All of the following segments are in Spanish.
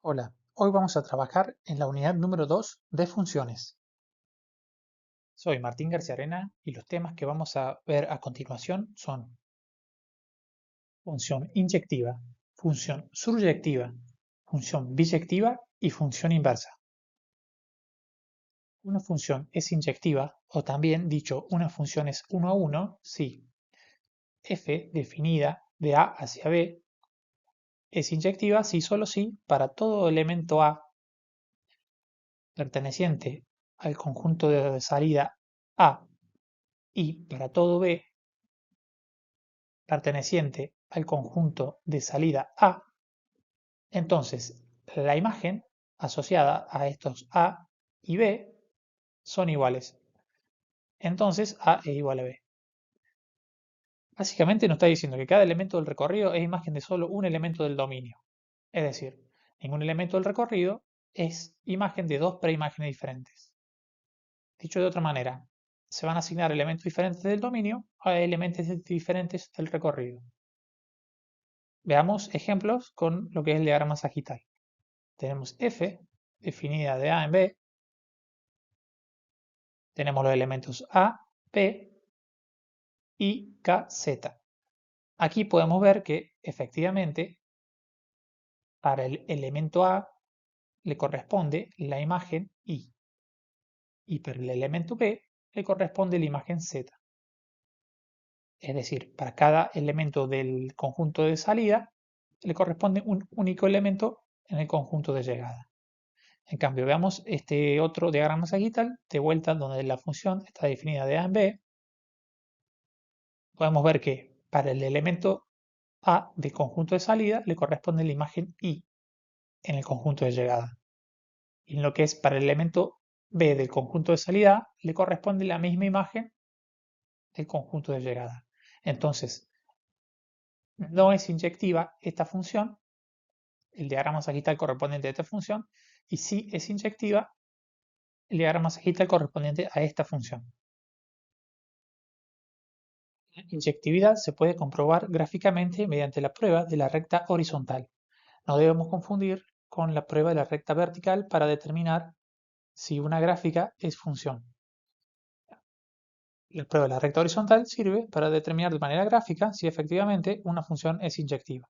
Hola, hoy vamos a trabajar en la unidad número 2 de funciones. Soy Martín García Arena y los temas que vamos a ver a continuación son función inyectiva, función suryectiva, función biyectiva y función inversa. Una función es inyectiva, o también dicho una función es 1 a 1 si f definida de a hacia b es inyectiva si solo si para todo elemento a perteneciente al conjunto de salida A y para todo B perteneciente al conjunto de salida A, entonces la imagen asociada a estos A y B son iguales. Entonces A es igual a B. Básicamente nos está diciendo que cada elemento del recorrido es imagen de solo un elemento del dominio. Es decir, ningún elemento del recorrido es imagen de dos preimágenes diferentes. Dicho de otra manera, se van a asignar elementos diferentes del dominio a elementos diferentes del recorrido. Veamos ejemplos con lo que es el diagrama sagital. Tenemos f definida de a en b, tenemos los elementos a, p y k, z. Aquí podemos ver que efectivamente para el elemento a le corresponde la imagen i y para el elemento b le corresponde la imagen z. Es decir, para cada elemento del conjunto de salida le corresponde un único elemento en el conjunto de llegada. En cambio, veamos este otro diagrama sagital de vuelta donde la función está definida de a en b. Podemos ver que para el elemento a del conjunto de salida le corresponde la imagen i en el conjunto de llegada. Y en lo que es para el elemento b del conjunto de salida a le corresponde la misma imagen del conjunto de llegada. Entonces, no es inyectiva esta función, el diagrama sagital correspondiente a esta función, y sí es inyectiva el diagrama sagital correspondiente a esta función. La inyectividad se puede comprobar gráficamente mediante la prueba de la recta horizontal. No debemos confundir con la prueba de la recta vertical para determinar si una gráfica es función. La prueba de la recta horizontal sirve para determinar de manera gráfica si efectivamente una función es inyectiva.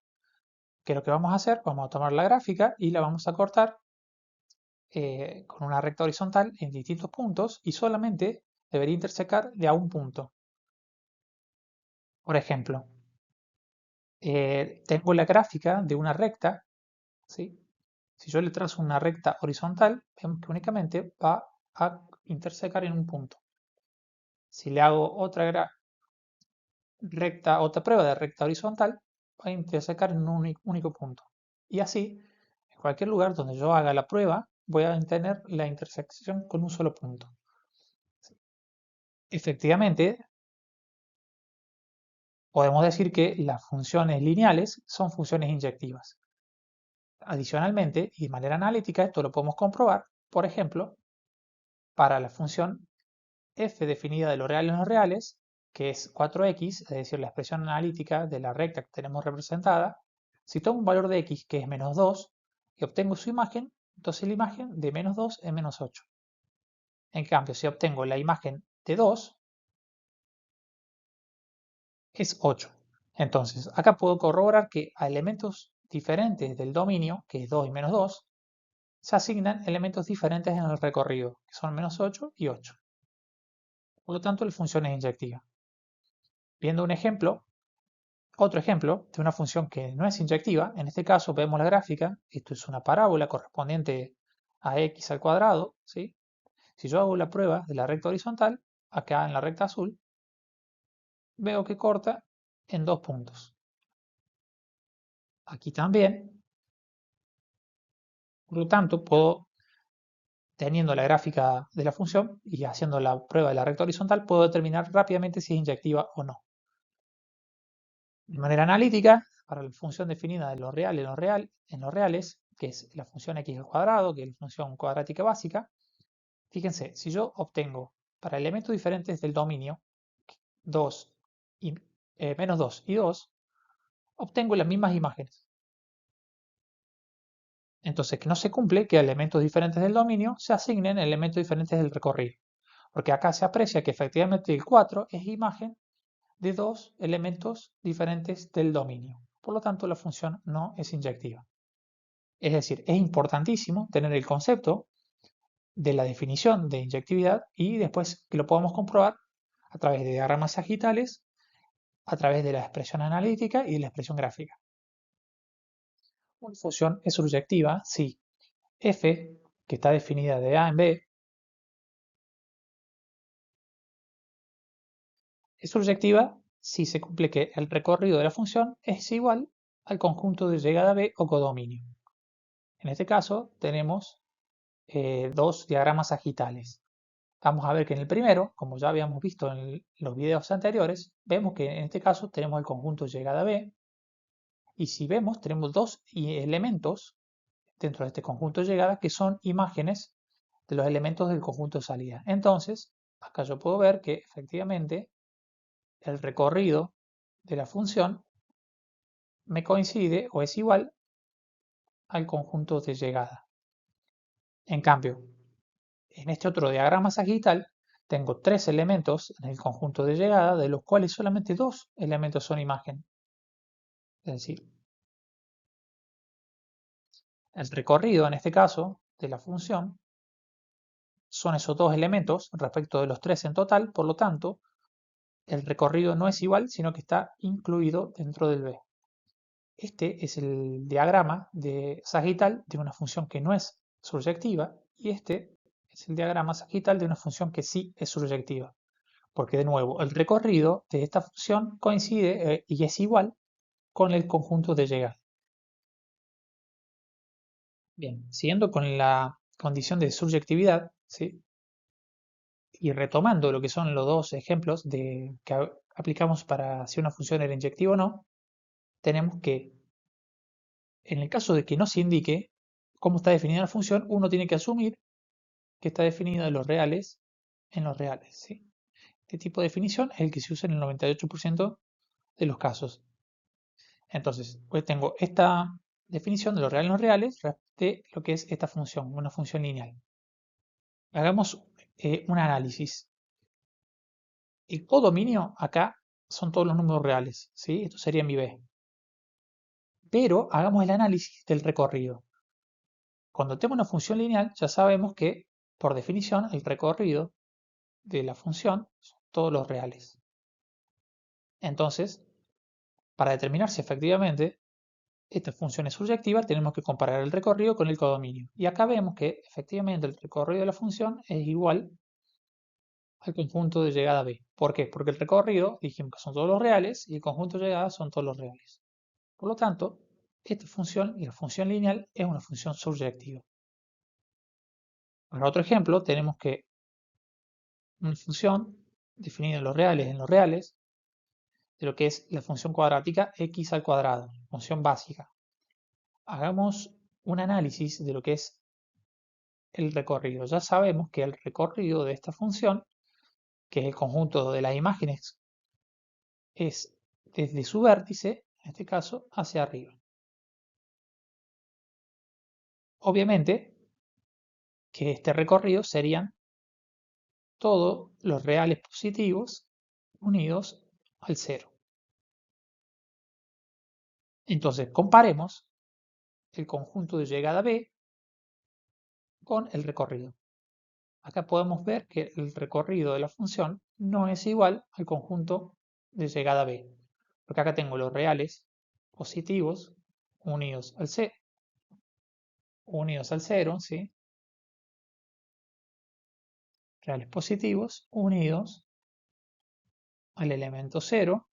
¿Qué es lo que vamos a hacer? Vamos a tomar la gráfica y la vamos a cortar con una recta horizontal en distintos puntos y solamente debería intersecar de a un punto. Por ejemplo, tengo la gráfica de una recta, ¿sí? Si yo le trazo una recta horizontal, vemos que únicamente va a intersecar en un punto. Si le hago otra prueba de recta horizontal, va a intersecar en un único punto. Y así, en cualquier lugar donde yo haga la prueba, voy a tener la intersección con un solo punto. Efectivamente, podemos decir que las funciones lineales son funciones inyectivas. Adicionalmente, y de manera analítica, esto lo podemos comprobar, por ejemplo, para la función f definida de los reales en los reales, que es 4x, es decir, la expresión analítica de la recta que tenemos representada. Si tomo un valor de x que es menos 2 y obtengo su imagen, entonces la imagen de menos 2 es menos 8. En cambio, si obtengo la imagen de 2, es 8. Entonces, acá puedo corroborar que a elementos diferentes del dominio, que es 2 y menos 2, se asignan elementos diferentes en el recorrido, que son menos 8 y 8. Por lo tanto, la función es inyectiva. Viendo un ejemplo, otro ejemplo de una función que no es inyectiva, en este caso vemos la gráfica, esto es una parábola correspondiente a x al cuadrado, ¿sí? Si yo hago la prueba de la recta horizontal, acá en la recta azul, veo que corta en dos puntos. Aquí también, por lo tanto, teniendo la gráfica de la función y haciendo la prueba de la recta horizontal, puedo determinar rápidamente si es inyectiva o no. De manera analítica, para la función definida de lo real en los reales, que es la función x al cuadrado, que es la función cuadrática básica, fíjense, si yo obtengo para elementos diferentes del dominio 2 y menos 2 y 2, obtengo las mismas imágenes. Entonces, que no se cumple que a elementos diferentes del dominio se asignen elementos diferentes del recorrido. Porque acá se aprecia que efectivamente el 4 es imagen de dos elementos diferentes del dominio. Por lo tanto, la función no es inyectiva. Es decir, es importantísimo tener el concepto de la definición de inyectividad y después que lo podamos comprobar a través de diagramas sagitales, a través de la expresión analítica y de la expresión gráfica. Una función es surjectiva si f, que está definida de a en b, es surjectiva si se cumple que el recorrido de la función es igual al conjunto de llegada b o codominio. En este caso tenemos dos diagramas sagitales. Vamos a ver que en el primero, como ya habíamos visto en los videos anteriores, vemos que en este caso tenemos el conjunto llegada b, y si vemos tenemos dos elementos dentro de este conjunto llegada que son imágenes de los elementos del conjunto salida. Entonces, acá yo puedo ver que efectivamente el recorrido de la función me coincide o es igual al conjunto de llegada. En cambio, en este otro diagrama sagital tengo tres elementos en el conjunto de llegada, de los cuales solamente dos elementos son imagen. Es decir, el recorrido en este caso de la función son esos dos elementos respecto de los tres en total, por lo tanto, el recorrido no es igual, sino que está incluido dentro del B. Este es el diagrama de sagital de una función que no es surjectiva y este es el diagrama sagital de una función que sí es surjectiva. Porque de nuevo, el recorrido de esta función coincide y es igual con el conjunto de llegada. Bien, siguiendo con la condición de surjectividad, ¿sí? Y retomando lo que son los dos ejemplos que aplicamos para si una función era inyectiva o no, tenemos que, en el caso de que no se indique cómo está definida la función, uno tiene que asumir que está definida en los reales. ¿Sí? Este tipo de definición es el que se usa en el 98% de los casos. Entonces, pues tengo esta definición de los reales no reales de lo que es esta función, una función lineal. Hagamos un análisis. El codominio acá son todos los números reales, ¿sí? Esto sería mi B. Pero hagamos el análisis del recorrido. Cuando tengo una función lineal, ya sabemos que, por definición, el recorrido de la función son todos los reales. Entonces, para determinar si efectivamente esta función es surjectiva, tenemos que comparar el recorrido con el codominio. Y acá vemos que efectivamente el recorrido de la función es igual al conjunto de llegada B. ¿Por qué? Porque el recorrido dijimos que son todos los reales y el conjunto de llegada son todos los reales. Por lo tanto, esta función y la función lineal es una función surjectiva. Para otro ejemplo, tenemos que una función definida en los reales, de lo que es la función cuadrática x al cuadrado, función básica. Hagamos un análisis de lo que es el recorrido. Ya sabemos que el recorrido de esta función, que es el conjunto de las imágenes, es desde su vértice, en este caso, hacia arriba. Obviamente que este recorrido serían todos los reales positivos unidos al cero. Entonces comparemos el conjunto de llegada B con el recorrido. Acá podemos ver que el recorrido de la función no es igual al conjunto de llegada B, porque acá tengo los reales positivos unidos al C, unidos al 0, ¿sí? Reales positivos unidos al elemento 0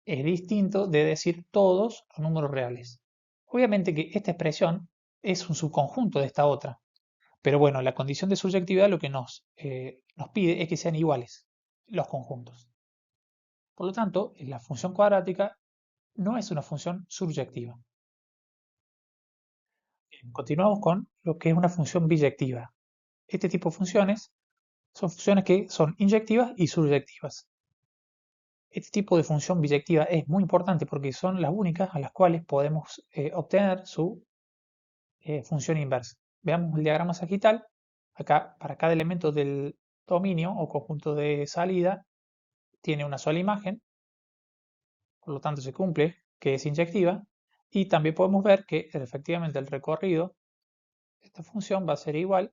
es distinto de decir todos los números reales. Obviamente que esta expresión es un subconjunto de esta otra, pero bueno, la condición de subyectividad lo que nos pide es que sean iguales los conjuntos. Por lo tanto, la función cuadrática no es una función subyectiva. Bien, continuamos con lo que es una función biyectiva. Este tipo de funciones son funciones que son inyectivas y subyectivas. Este tipo de función biyectiva es muy importante porque son las únicas a las cuales podemos obtener su función inversa. Veamos el diagrama sagital. Acá, para cada elemento del dominio o conjunto de salida, tiene una sola imagen, por lo tanto se cumple que es inyectiva. Y también podemos ver que efectivamente el recorrido de esta función va a ser igual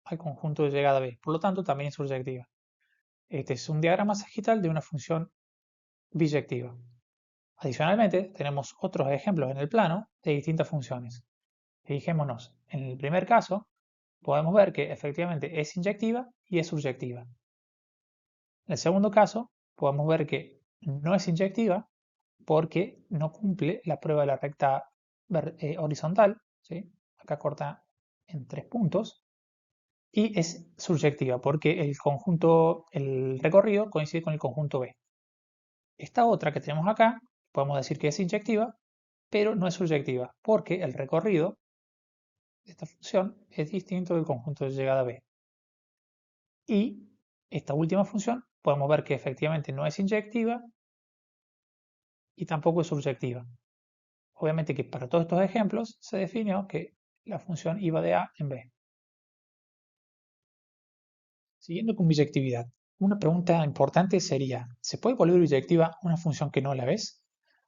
al conjunto de llegada B. Por lo tanto, también es surjectiva. Este es un diagrama sagital de una función biyectiva. Adicionalmente, tenemos otros ejemplos en el plano de distintas funciones. Fijémonos, en el primer caso, podemos ver que efectivamente es inyectiva y es surjectiva. En el segundo caso, podemos ver que no es inyectiva porque no cumple la prueba de la recta horizontal, ¿sí? Acá corta en 3 puntos, y es surjectiva porque el recorrido coincide con el conjunto B. Esta otra que tenemos acá, podemos decir que es inyectiva, pero no es surjectiva porque el recorrido de esta función es distinto del conjunto de llegada B. Y esta última función podemos ver que efectivamente no es inyectiva y tampoco es surjectiva. Obviamente que para todos estos ejemplos se definió que la función iba de A en B. Siguiendo con biyectividad, una pregunta importante sería, ¿se puede volver biyectiva una función que no la ves?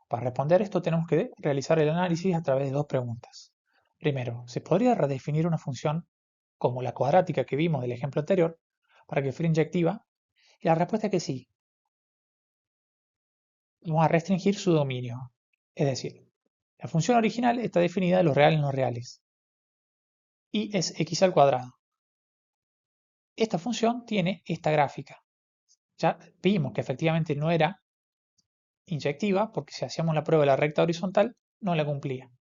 Para responder esto tenemos que realizar el análisis a través de dos preguntas. Primero, ¿se podría redefinir una función como la cuadrática que vimos del ejemplo anterior para que fuera inyectiva? Y la respuesta es que sí. Vamos a restringir su dominio. Es decir, la función original está definida de los reales no reales y es x al cuadrado. Esta función tiene esta gráfica. Ya vimos que efectivamente no era inyectiva porque si hacíamos la prueba de la recta horizontal no la cumplía.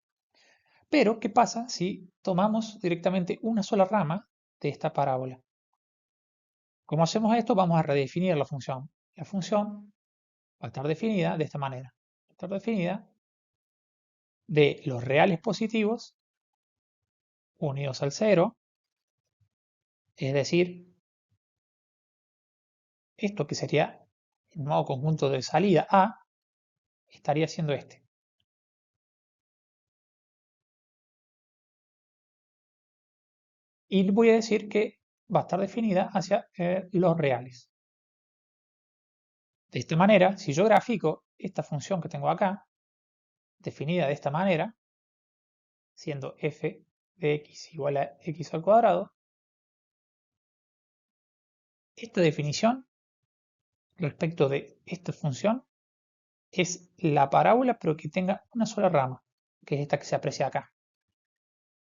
Pero, ¿qué pasa si tomamos directamente una sola rama de esta parábola? ¿Cómo hacemos esto? Vamos a redefinir la función. La función va a estar definida de esta manera. Va a estar definida de los reales positivos unidos al cero, es decir, esto que sería el nuevo conjunto de salida A, estaría siendo este. Y voy a decir que va a estar definida hacia los reales. De esta manera, si yo grafico esta función que tengo acá, definida de esta manera, siendo f de x igual a x al cuadrado, esta definición respecto de esta función es la parábola pero que tenga una sola rama, que es esta que se aprecia acá.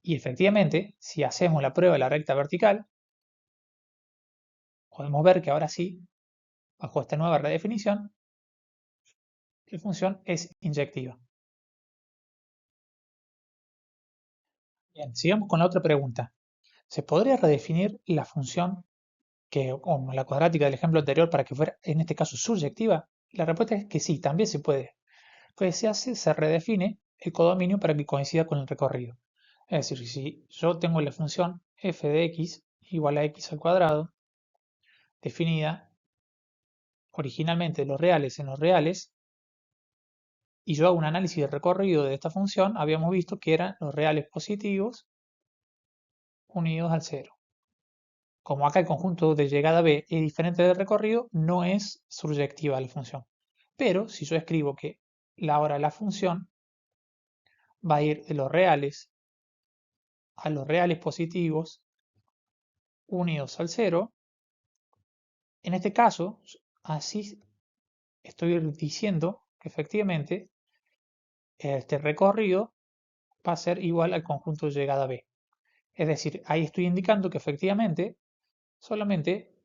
Y efectivamente, si hacemos la prueba de la recta vertical, podemos ver que ahora sí, bajo esta nueva redefinición, la función es inyectiva. Bien, sigamos con la otra pregunta. ¿Se podría redefinir la función como la cuadrática del ejemplo anterior para que fuera, en este caso, surjectiva? La respuesta es que sí, también se puede. Pues se redefine el codominio para que coincida con el recorrido. Es decir, si yo tengo la función f de x igual a x al cuadrado, definida originalmente los reales en los reales, y yo hago un análisis de recorrido de esta función, habíamos visto que eran los reales positivos unidos al cero. Como acá el conjunto de llegada B es diferente del recorrido, no es surjectiva la función. Pero si yo escribo que ahora la función va a ir de los reales a los reales positivos unidos al cero, en este caso, así estoy diciendo que efectivamente este recorrido va a ser igual al conjunto de llegada B. Es decir, ahí estoy indicando que efectivamente solamente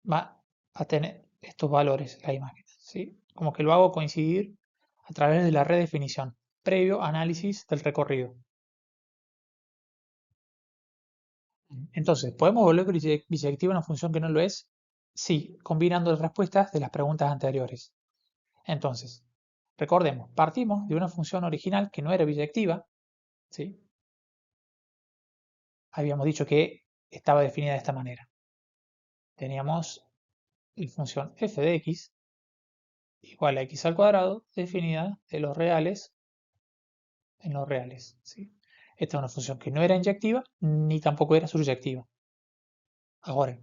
va a tener estos valores la imagen, ¿sí? Como que lo hago coincidir a través de la redefinición, previo análisis del recorrido. Entonces, ¿podemos volver bisectiva una función que no lo es? Sí, combinando las respuestas de las preguntas anteriores. Entonces, recordemos, partimos de una función original que no era biyectiva, ¿sí? Habíamos dicho que estaba definida de esta manera. Teníamos la función f de x igual a x al cuadrado definida de los reales en los reales, ¿sí? Esta es una función que no era inyectiva ni tampoco era suryectiva. Ahora,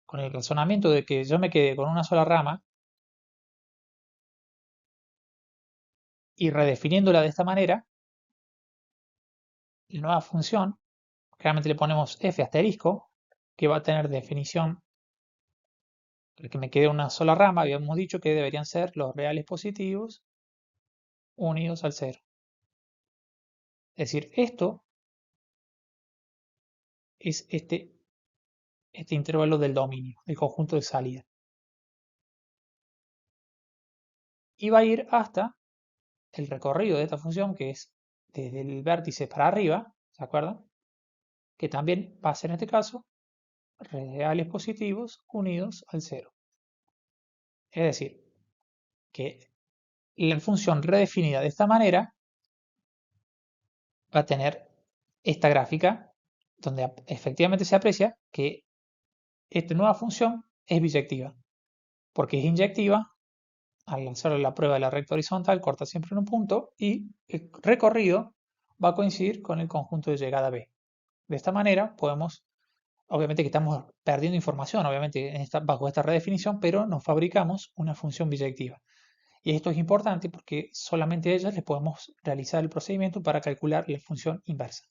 con el razonamiento de que yo me quedé con una sola rama y redefiniéndola de esta manera, la nueva función, claramente le ponemos f asterisco, que va a tener definición, el que me quede una sola rama, habíamos dicho que deberían ser los reales positivos unidos al cero. Es decir, esto es este intervalo del dominio, el conjunto de salida. Y va a ir hasta el recorrido de esta función, que es desde el vértice para arriba, ¿se acuerdan? Que también va a ser en este caso reales positivos unidos al cero. Es decir, que la función redefinida de esta manera va a tener esta gráfica donde efectivamente se aprecia que esta nueva función es biyectiva, porque es inyectiva. Al hacer la prueba de la recta horizontal corta siempre en un punto y el recorrido va a coincidir con el conjunto de llegada B. De esta manera podemos, obviamente que estamos perdiendo información, obviamente bajo esta redefinición, pero nos fabricamos una función biyectiva. Y esto es importante porque solamente a ellas le podemos realizar el procedimiento para calcular la función inversa.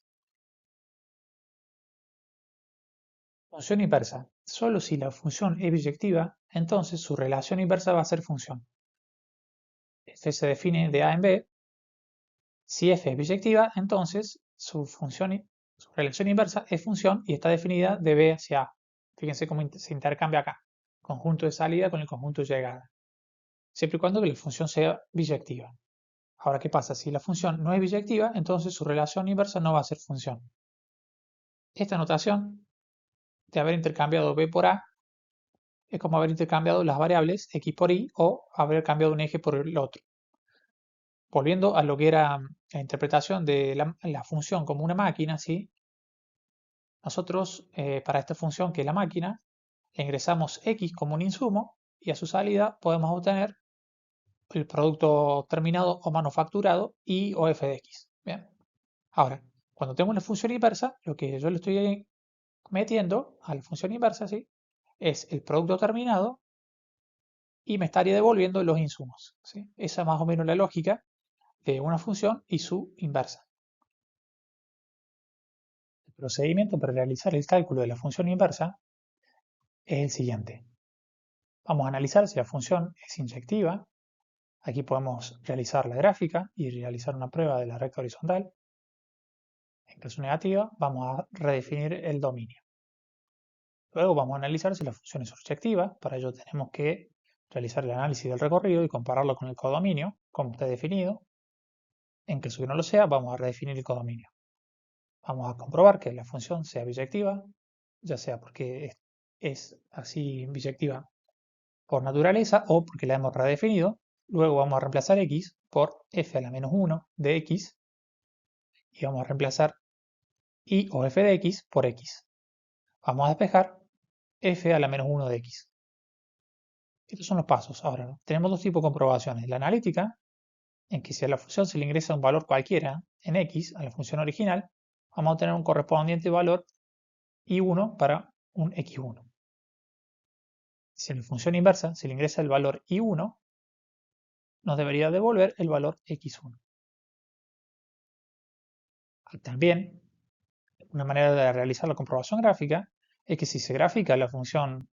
Función inversa. Solo si la función es biyectiva, entonces su relación inversa va a ser función. F se define de A en B. Si f es biyectiva, entonces su relación inversa es función y está definida de B hacia A. Fíjense cómo se intercambia acá. Conjunto de salida con el conjunto de llegada. Siempre y cuando que la función sea biyectiva. Ahora, ¿qué pasa? Si la función no es biyectiva, entonces su relación inversa no va a ser función. Esta notación de haber intercambiado B por A es como haber intercambiado las variables x por y o haber cambiado un eje por el otro. Volviendo a lo que era la interpretación de la función como una máquina, ¿sí? Nosotros para esta función que es la máquina, le ingresamos x como un insumo y a su salida podemos obtener el producto terminado o manufacturado y o f de x. Bien. Ahora, cuando tengo una función inversa, lo que yo le estoy metiendo a la función inversa, ¿sí? Es el producto terminado y me estaría devolviendo los insumos, ¿sí? Esa es más o menos la lógica de una función y su inversa. El procedimiento para realizar el cálculo de la función inversa es el siguiente. Vamos a analizar si la función es inyectiva. Aquí podemos realizar la gráfica y realizar una prueba de la recta horizontal. En caso negativa, vamos a redefinir el dominio. Luego vamos a analizar si la función es surjectiva. Para ello tenemos que realizar el análisis del recorrido y compararlo con el codominio, como está definido. En caso que no lo sea, vamos a redefinir el codominio. Vamos a comprobar que la función sea biyectiva, ya sea porque es así biyectiva por naturaleza o porque la hemos redefinido. Luego vamos a reemplazar x por f a la menos 1 de x y vamos a reemplazar y o f de x por x. Vamos a despejar f a la menos 1 de x. Estos son los pasos. Ahora, tenemos dos tipos de comprobaciones. La analítica, en que si a la función se le ingresa un valor cualquiera en x, a la función original, vamos a obtener un correspondiente valor y1 para un x1. Si a la función inversa se le ingresa el valor y1, nos debería devolver el valor x1. También, una manera de realizar la comprobación gráfica es que si se grafica la función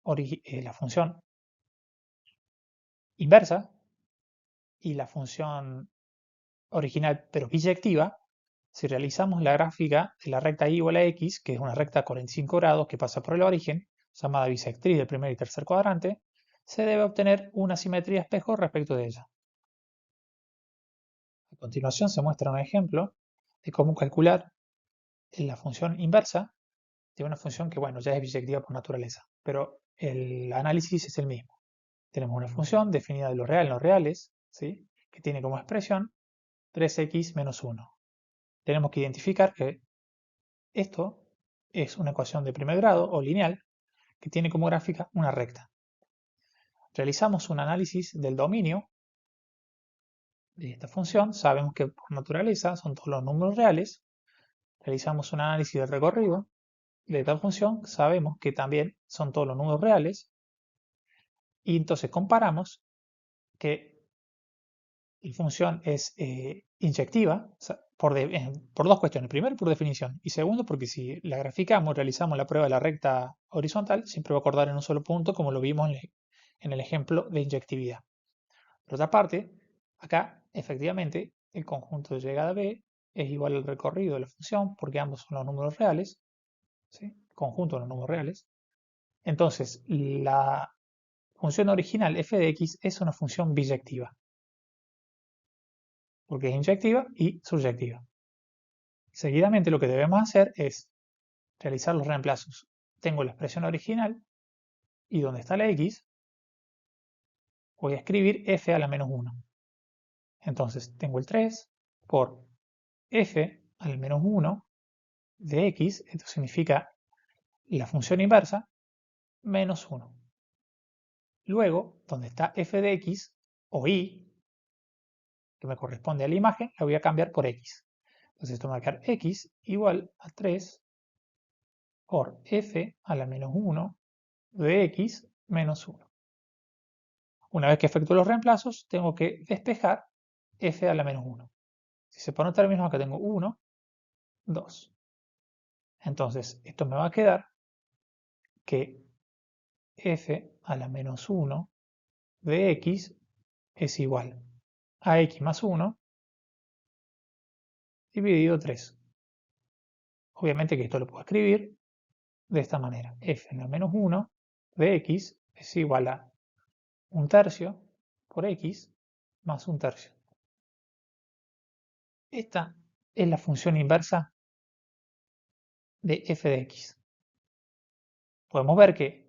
inversa y la función original pero biyectiva, si realizamos la gráfica de la recta y igual a x, que es una recta a 45 grados que pasa por el origen, llamada bisectriz del primer y tercer cuadrante, se debe obtener una simetría espejo respecto de ella. A continuación se muestra un ejemplo de cómo calcular la función inversa de una función que, bueno, ya es biyectiva por naturaleza, pero el análisis es el mismo. Tenemos una función definida de lo real en los reales, ¿sí? Que tiene como expresión 3x menos 1. Tenemos que identificar que esto es una ecuación de primer grado o lineal que tiene como gráfica una recta. Realizamos un análisis del dominio de esta función. Sabemos que por naturaleza son todos los números reales, realizamos un análisis del recorrido de esta función, sabemos que también son todos los números reales, y entonces comparamos que la función es inyectiva o sea, por dos cuestiones. Primero, por definición, y segundo, porque si la graficamos, realizamos la prueba de la recta horizontal, siempre va a acordar en un solo punto, como lo vimos en el ejemplo de inyectividad. Por otra parte, acá efectivamente el conjunto de llegada B es igual al recorrido de la función, porque ambos son los números reales, ¿sí? Conjunto de los números reales. Entonces, la función original f de x es una función biyectiva, porque es inyectiva y suryectiva. Seguidamente lo que debemos hacer es realizar los reemplazos. Tengo la expresión original y donde está la x, voy a escribir f a la menos 1. Entonces tengo el 3 por f a la menos 1 de x, esto significa la función inversa, menos 1. Luego, donde está f de x o y, que me corresponde a la imagen, la voy a cambiar por x. Entonces esto me va a quedar x igual a 3 por f a la menos 1 de x menos 1. Una vez que efectúo los reemplazos, tengo que despejar f a la menos 1. Si se ponen términos, acá tengo 1, 2. Entonces, esto me va a quedar que f a la menos 1 de x es igual a x más 1 dividido 3. Obviamente que esto lo puedo escribir de esta manera. F a la menos 1 de x es igual a 1/3 por x más 1/3. Esta es la función inversa de f de x. Podemos ver que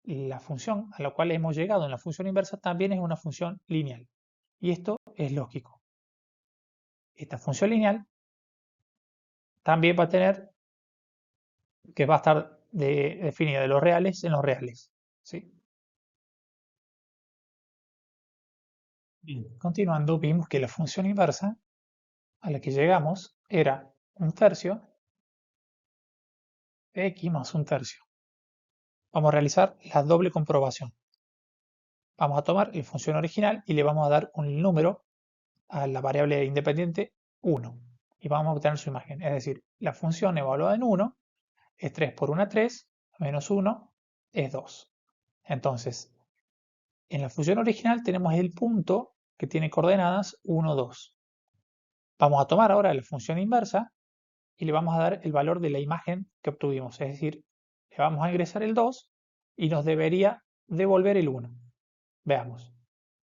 la función a la cual hemos llegado en la función inversa también es una función lineal. Y esto es lógico. Esta función lineal también va a tener que va a estar definida de los reales en los reales. ¿Sí? Bien. Continuando, vimos que la función inversa a la que llegamos era 1/3 de x más 1/3. Vamos a realizar la doble comprobación. Vamos a tomar la función original y le vamos a dar un número a la variable independiente 1. Y vamos a obtener su imagen. Es decir, la función evaluada en 1 es 3 por 1, 3, menos 1 es 2. Entonces, en la función original tenemos el punto que tiene coordenadas 1, 2. Vamos a tomar ahora la función inversa y le vamos a dar el valor de la imagen que obtuvimos. Es decir, le vamos a ingresar el 2 y nos debería devolver el 1. Veamos.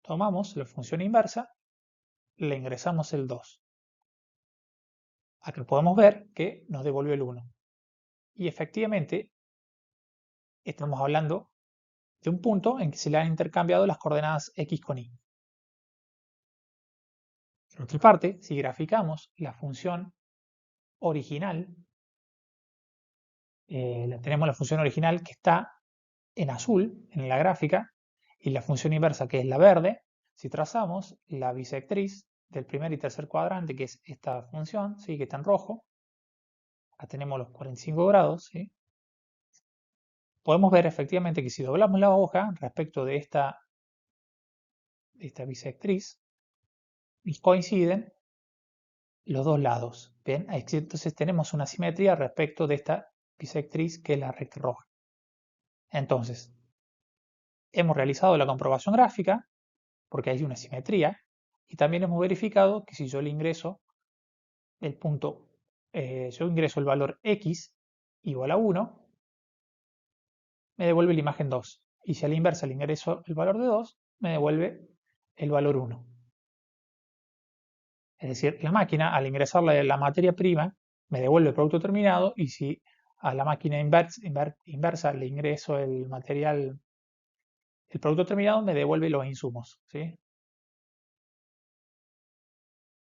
Tomamos la función inversa, le ingresamos el 2. Acá podemos ver que nos devolvió el 1. Y efectivamente, estamos hablando de un punto en que se le han intercambiado las coordenadas x con y. Por otra parte, si graficamos la función original, tenemos la función original que está en azul en la gráfica y la función inversa que es la verde. Si trazamos la bisectriz del primer y tercer cuadrante, que es esta función, ¿sí? Que está en rojo, acá tenemos los 45 grados, ¿sí? Podemos ver efectivamente que si doblamos la hoja respecto de esta bisectriz, coinciden los dos lados. ¿Bien? Entonces tenemos una simetría respecto de esta bisectriz que es la recta roja. Entonces, hemos realizado la comprobación gráfica porque hay una simetría y también hemos verificado que si yo le ingreso el punto, yo ingreso el valor x igual a 1, me devuelve la imagen 2. Y si a la inversa le ingreso el valor de 2, me devuelve el valor 1. Es decir, la máquina al ingresarle la materia prima me devuelve el producto terminado y si a la máquina inversa le ingreso el material, el producto terminado me devuelve los insumos. ¿Sí?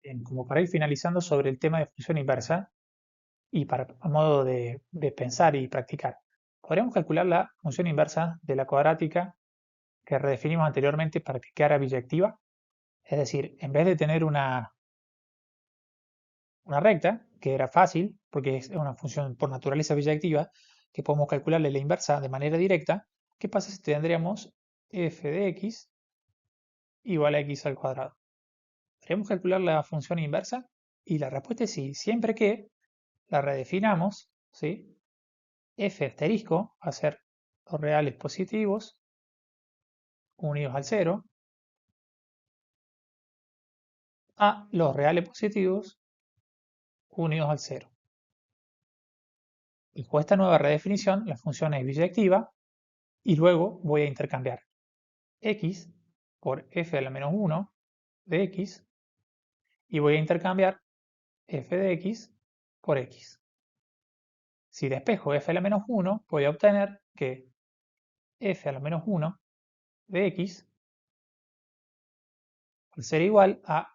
Bien, como para ir finalizando sobre el tema de función inversa y a modo de pensar y practicar, podríamos calcular la función inversa de la cuadrática que redefinimos anteriormente para que quedara biyectiva. Es decir, en vez de tener una recta que era fácil, porque es una función por naturaleza biyectiva, que podemos calcularle la inversa de manera directa, ¿qué pasa si tendríamos f de x igual a x al cuadrado? ¿Queremos calcular la función inversa? Y la respuesta es sí, siempre que la redefinamos, ¿sí? F asterisco va a ser los reales positivos unidos al cero a los reales positivos unidos al cero. Y con esta nueva redefinición, la función es biyectiva y luego voy a intercambiar x por f a la menos 1 de x y voy a intercambiar f de x por x. Si despejo f a la menos 1, voy a obtener que f a la menos 1 de x va a ser igual a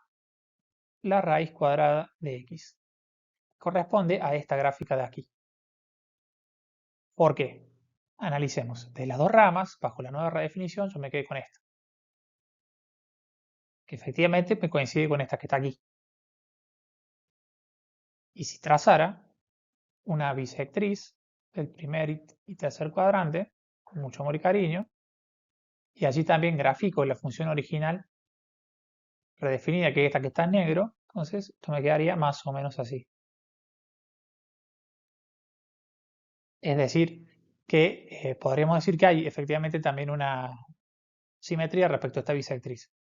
la raíz cuadrada de x. Corresponde a esta gráfica de aquí. ¿Por qué? Analicemos. De las dos ramas, bajo la nueva redefinición, yo me quedé con esta. Que efectivamente me coincide con esta que está aquí. Y si trazara una bisectriz del primer y tercer cuadrante, con mucho amor y cariño, y allí también grafico la función original redefinida, que es esta que está en negro, entonces esto me quedaría más o menos así. Es decir, que podríamos decir que hay efectivamente también una simetría respecto a esta bisectriz.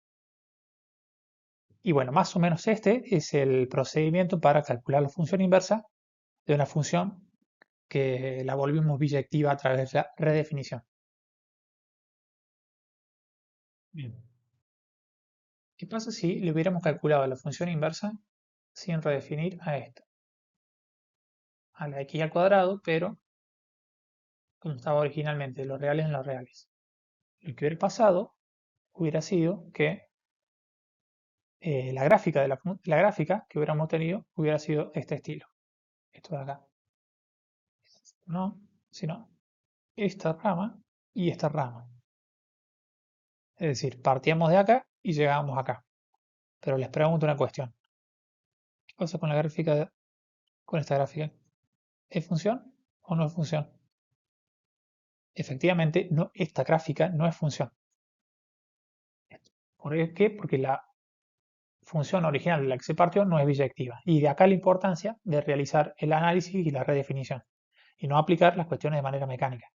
Y bueno, más o menos este es el procedimiento para calcular la función inversa de una función que la volvimos biyectiva a través de la redefinición. Bien. ¿Qué pasa si le hubiéramos calculado la función inversa sin redefinir a esta? A la x al cuadrado, pero como estaba originalmente, los reales en los reales. Lo que hubiera pasado hubiera sido que la gráfica la gráfica que hubiéramos tenido hubiera sido este estilo. Esto de acá. No, sino esta rama y esta rama. Es decir, partíamos de acá y llegábamos acá. Pero les pregunto una cuestión. ¿Qué pasa con la gráfica, con esta gráfica? ¿Es función o no es función? Efectivamente, no, esta gráfica no es función. ¿Por qué? Porque la función original de la que se partió no es biyectiva. Y de acá la importancia de realizar el análisis y la redefinición. Y no aplicar las cuestiones de manera mecánica.